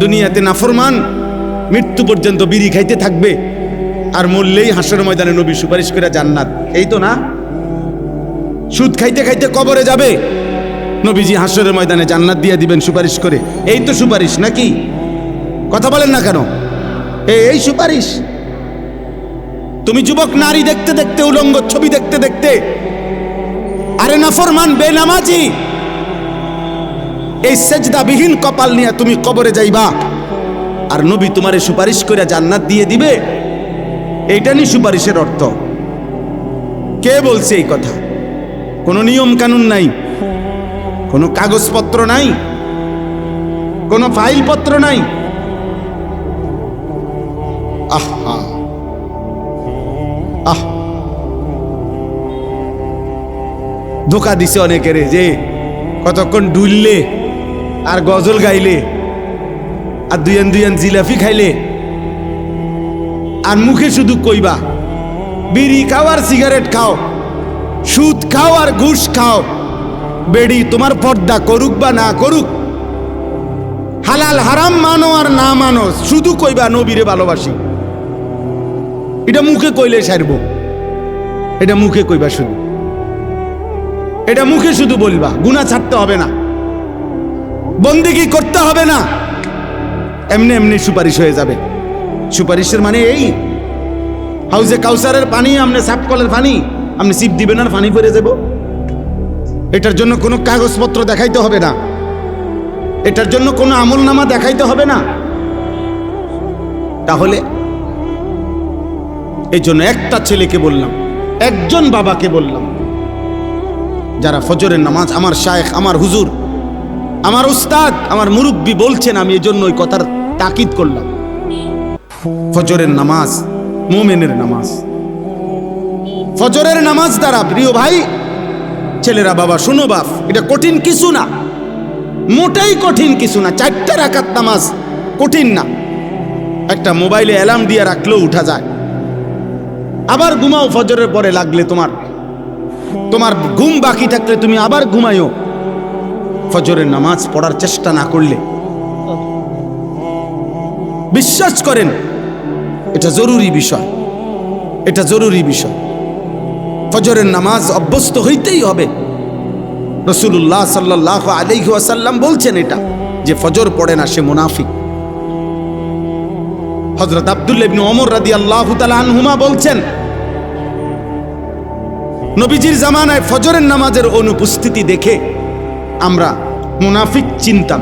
দুনিয়াতে নাফরমান মৃত্যু পর্যন্ত বিড়ি খাইতে থাকবে, আর মরলেই হাসরের ময়দানে নবী সুপারিশ করে জান্নাত। এই তো না? সুদ খাইতে খাইতে কবরে যাবে, নবীজি হাসরের ময়দানে জান্নাত দিয়ে দিবেন সুপারিশ করে। এই তো সুপারিশ নাকি? কথা বলেন না কেন? এই সুপারিশ। তুমি যুবক নারী দেখতে দেখতে, উলঙ্গ ছবি দেখতে দেখতে, আরে নাফরমান বেনামাজি, এই সেজদাবিহীন কপাল নিয়ে তুমি কবরে যাইবা, আর নবী তোমারে সুপারিশ করে জান্নাত দিয়ে দিবে। এইটা নি সুপারিশের অর্থ? কে বলছে এই কথা? কোনো নিয়ম কানুন নাই, কোনো কাগজপত্র নাই, কোনো ফাইলপত্র নাই। আহা আহ, ধোকা দিছে অনেকেরে, যে কতক্ষণ ডুললে আর গজল গাইলে আর দুয়ান দুয়ান জিলাপি খাইলে আর মুখে শুধু কইবা বিড়ি খাও আর সিগারেট খাও, সুদ খাও আর ঘুষ খাও। বেড়ি তোমার পর্দা করুক বা না করুক, হালাল হারাম মানো আর না মানো, শুধু কইবা নবীরে ভালোবাসি। এটা মুখে কইলে সারব, এটা মুখে কইবা, শুধু এটা মুখে শুধু বলবা, গুনাহ ছাড়তে হবে না, বন্দেগী করতে হবে না, এমনি এমনি সুপারিশ হয়ে যাবে। সুপারিশের মানে এই হাউজে কাউসারের পানি, আপনি সাপকলের পানি আপনি সিপ দিবেন আর পানি পড়ে যাব। এটার জন্য কোনো কাগজপত্র দেখাইতে হবে না, এটার জন্য কোনো আমলনামা দেখাইতে হবে না। তাহলে এই জন্য একটা ছেলেকে বললাম, একজন বাবাকে বললাম, যারা ফজরের নামাজ, আমার শায়েখ, আমার হুজুর, আমার উস্তাদ, আমার মুরব্বী বলছেন, আমি এই জন্য ওই কথার তাকিদ করলাম। ফজরের নামাজ মুমিনের নামাজ। ফজরের নামাজ দ্বারা, প্রিয় ভাই ছেলেরা, বাবা শুনো বাপ, এটা কঠিন কিছু না, মোটেই কঠিন কিছু না। 4টা রাকাত নামাজ কঠিন না, একটা মোবাইলে অ্যালার্ম দিয়ে রাখলেও উঠা যায়। আবার ঘুমাও ফজরের পরে, লাগলে তোমার ঘুম বাকি থাকলে তুমি আবার ঘুমাইও। ফজরের নামাজ পড়ার চেষ্টা না করলে, বিশ্বাস করেন এটা জরুরি বিষয়, এটা জরুরি বিষয়। ফজরের নামাজ অভ্যস্ত হইতেই হবে। রাসূলুল্লাহ সাল্লাল্লাহু আলাইহি ওয়াসাল্লাম বলছেন এটা, যে ফজর পড়ে না সে মুনাফিক। হযরত আব্দুল্লাহ ইবনে ওমর রাদিয়াল্লাহু তাআলা আনহুমা বলছেন, নবীজির জামানায় ফজরের নামাজের অনুপস্থিতি দেখে আমরা মুনাফিক চিনতাম।